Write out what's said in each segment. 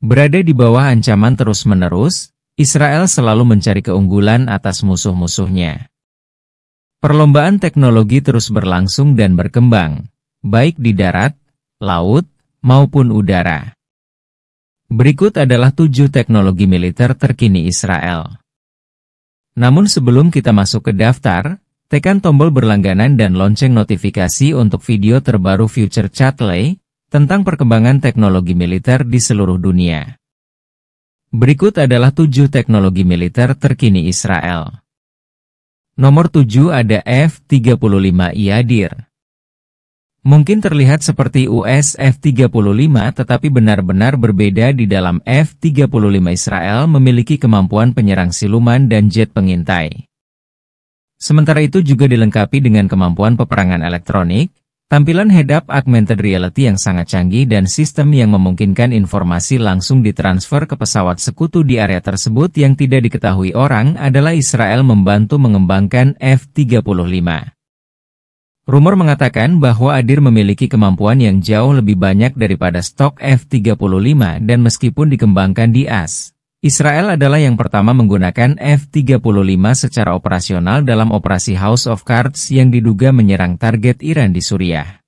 Berada di bawah ancaman terus-menerus, Israel selalu mencari keunggulan atas musuh-musuhnya. Perlombaan teknologi terus berlangsung dan berkembang, baik di darat, laut, maupun udara. Berikut adalah 7 teknologi militer terkini Israel. Namun sebelum kita masuk ke daftar, tekan tombol berlangganan dan lonceng notifikasi untuk video terbaru Future Chatley tentang perkembangan teknologi militer di seluruh dunia. Berikut adalah 7 teknologi militer terkini Israel. Nomor 7 ada F-35 Yadir. Mungkin terlihat seperti US F-35 tetapi benar-benar berbeda. Di dalam F-35 Israel memiliki kemampuan penyerang siluman dan jet pengintai. Sementara itu juga dilengkapi dengan kemampuan peperangan elektronik, tampilan head-up augmented reality yang sangat canggih dan sistem yang memungkinkan informasi langsung ditransfer ke pesawat sekutu di area tersebut. Yang tidak diketahui orang adalah Israel membantu mengembangkan F-35. Rumor mengatakan bahwa Yadir memiliki kemampuan yang jauh lebih banyak daripada stok F-35 dan meskipun dikembangkan di AS, Israel adalah yang pertama menggunakan F-35 secara operasional dalam operasi House of Cards yang diduga menyerang target Iran di Suriah.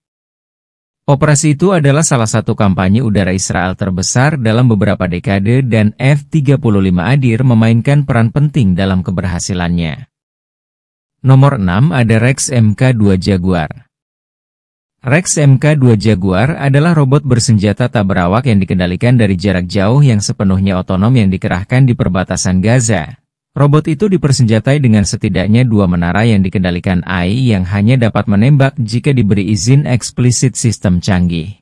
Operasi itu adalah salah satu kampanye udara Israel terbesar dalam beberapa dekade dan F-35 Yadir memainkan peran penting dalam keberhasilannya. Nomor 6 ada Rex Mk2 Jaguar. Rex Mk2 Jaguar adalah robot bersenjata tak berawak yang dikendalikan dari jarak jauh yang sepenuhnya otonom yang dikerahkan di perbatasan Gaza. Robot itu dipersenjatai dengan setidaknya 2 menara yang dikendalikan AI yang hanya dapat menembak jika diberi izin eksplisit sistem canggih.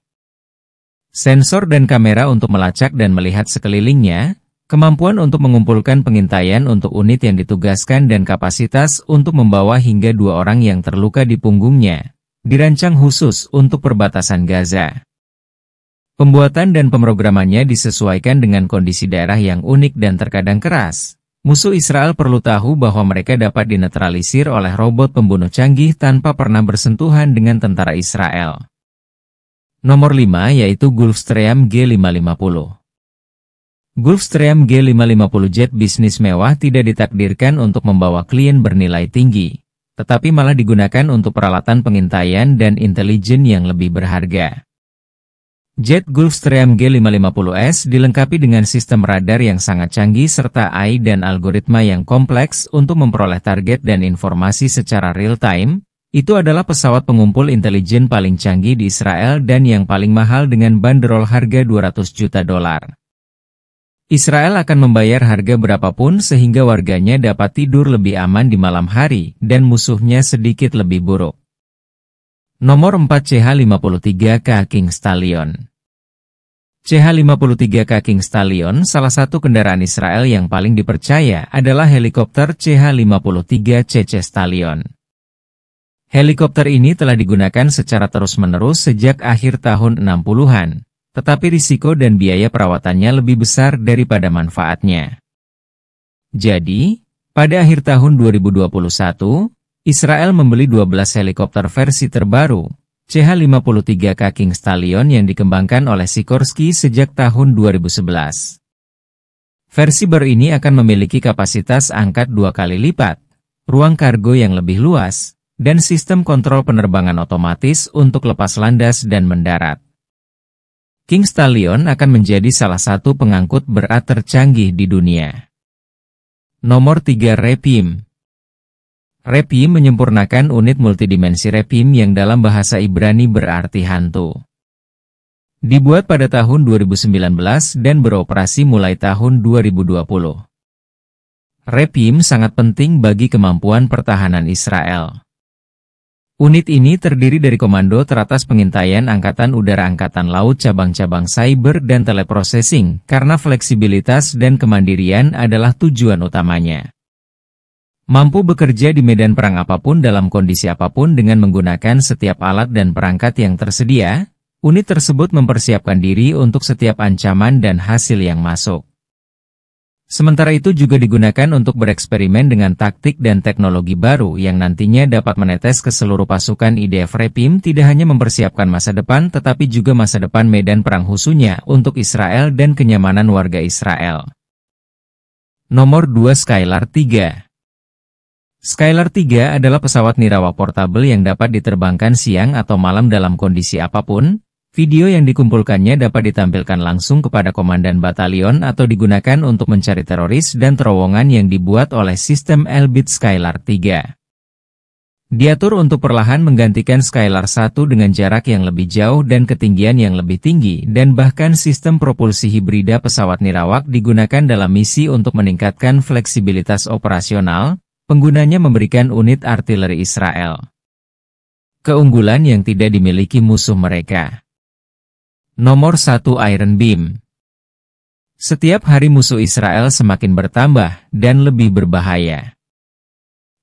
Sensor dan kamera untuk melacak dan melihat sekelilingnya, kemampuan untuk mengumpulkan pengintaian untuk unit yang ditugaskan dan kapasitas untuk membawa hingga 2 orang yang terluka di punggungnya, dirancang khusus untuk perbatasan Gaza. Pembuatan dan pemrogramannya disesuaikan dengan kondisi daerah yang unik dan terkadang keras. Musuh Israel perlu tahu bahwa mereka dapat dinetralisir oleh robot pembunuh canggih tanpa pernah bersentuhan dengan tentara Israel. Nomor 5 yaitu Gulfstream G550. Gulfstream G550 jet bisnis mewah tidak ditakdirkan untuk membawa klien bernilai tinggi, tetapi malah digunakan untuk peralatan pengintaian dan intelijen yang lebih berharga. Jet Gulfstream G550S dilengkapi dengan sistem radar yang sangat canggih serta AI dan algoritma yang kompleks untuk memperoleh target dan informasi secara real-time. Itu adalah pesawat pengumpul intelijen paling canggih di Israel dan yang paling mahal dengan bandrol harga $200 juta. Israel akan membayar harga berapapun sehingga warganya dapat tidur lebih aman di malam hari dan musuhnya sedikit lebih buruk. Nomor 4 CH-53K King Stallion. CH-53K King Stallion, salah satu kendaraan Israel yang paling dipercaya adalah helikopter CH-53CC Stallion. Helikopter ini telah digunakan secara terus-menerus sejak akhir tahun 60-an, tetapi risiko dan biaya perawatannya lebih besar daripada manfaatnya. Jadi, pada akhir tahun 2021, Israel membeli 12 helikopter versi terbaru, CH-53K King Stallion yang dikembangkan oleh Sikorsky sejak tahun 2011. Versi baru ini akan memiliki kapasitas angkat 2 kali lipat, ruang kargo yang lebih luas, dan sistem kontrol penerbangan otomatis untuk lepas landas dan mendarat. King Stallion akan menjadi salah satu pengangkut berat tercanggih di dunia. Nomor 3 Repim. Repim menyempurnakan unit multidimensi Repim yang dalam bahasa Ibrani berarti hantu. Dibuat pada tahun 2019 dan beroperasi mulai tahun 2020. Repim sangat penting bagi kemampuan pertahanan Israel. Unit ini terdiri dari Komando Teratas Pengintaian Angkatan Udara Angkatan Laut cabang-cabang cyber dan teleprocessing karena fleksibilitas dan kemandirian adalah tujuan utamanya. Mampu bekerja di medan perang apapun dalam kondisi apapun dengan menggunakan setiap alat dan perangkat yang tersedia, unit tersebut mempersiapkan diri untuk setiap ancaman dan hasil yang masuk. Sementara itu juga digunakan untuk bereksperimen dengan taktik dan teknologi baru yang nantinya dapat menetes ke seluruh pasukan IDF Repim, tidak hanya mempersiapkan masa depan tetapi juga masa depan medan perang khususnya untuk Israel dan kenyamanan warga Israel. Nomor 2, Skylar 3. Skylar 3 adalah pesawat nirawak portabel yang dapat diterbangkan siang atau malam dalam kondisi apapun. Video yang dikumpulkannya dapat ditampilkan langsung kepada komandan batalion atau digunakan untuk mencari teroris dan terowongan yang dibuat oleh sistem Elbit Skylar 3. Diatur untuk perlahan menggantikan Skylar 1 dengan jarak yang lebih jauh dan ketinggian yang lebih tinggi, dan bahkan sistem propulsi hibrida pesawat nirawak digunakan dalam misi untuk meningkatkan fleksibilitas operasional. Penggunanya memberikan unit artileri Israel keunggulan yang tidak dimiliki musuh mereka. Nomor 1, Iron Beam. Setiap hari musuh Israel semakin bertambah dan lebih berbahaya.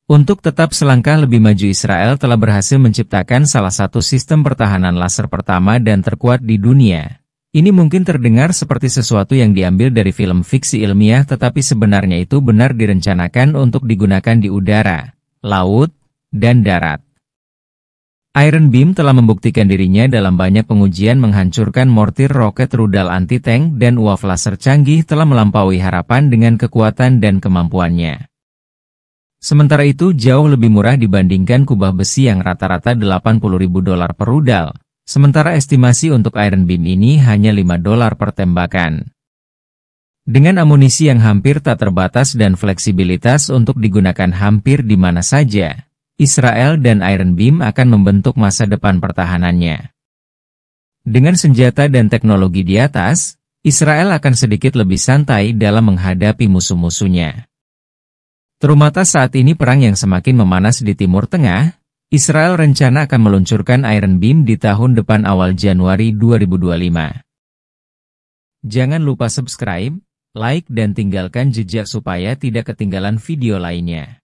Untuk tetap selangkah lebih maju, Israel telah berhasil menciptakan salah satu sistem pertahanan laser pertama dan terkuat di dunia. Ini mungkin terdengar seperti sesuatu yang diambil dari film fiksi ilmiah, tetapi sebenarnya itu benar direncanakan untuk digunakan di udara, laut, dan darat. Iron Beam telah membuktikan dirinya dalam banyak pengujian menghancurkan mortir, roket, rudal anti-tank, dan uap laser canggih, telah melampaui harapan dengan kekuatan dan kemampuannya. Sementara itu jauh lebih murah dibandingkan kubah besi yang rata-rata $80.000 per rudal. Sementara estimasi untuk Iron Beam ini hanya $5 per tembakan. Dengan amunisi yang hampir tak terbatas dan fleksibilitas untuk digunakan hampir di mana saja, Israel dan Iron Beam akan membentuk masa depan pertahanannya. Dengan senjata dan teknologi di atas, Israel akan sedikit lebih santai dalam menghadapi musuh-musuhnya. Terutama saat ini perang yang semakin memanas di Timur Tengah, Israel rencana akan meluncurkan Iron Beam di tahun depan awal Januari 2025. Jangan lupa subscribe, like dan tinggalkan jejak supaya tidak ketinggalan video lainnya.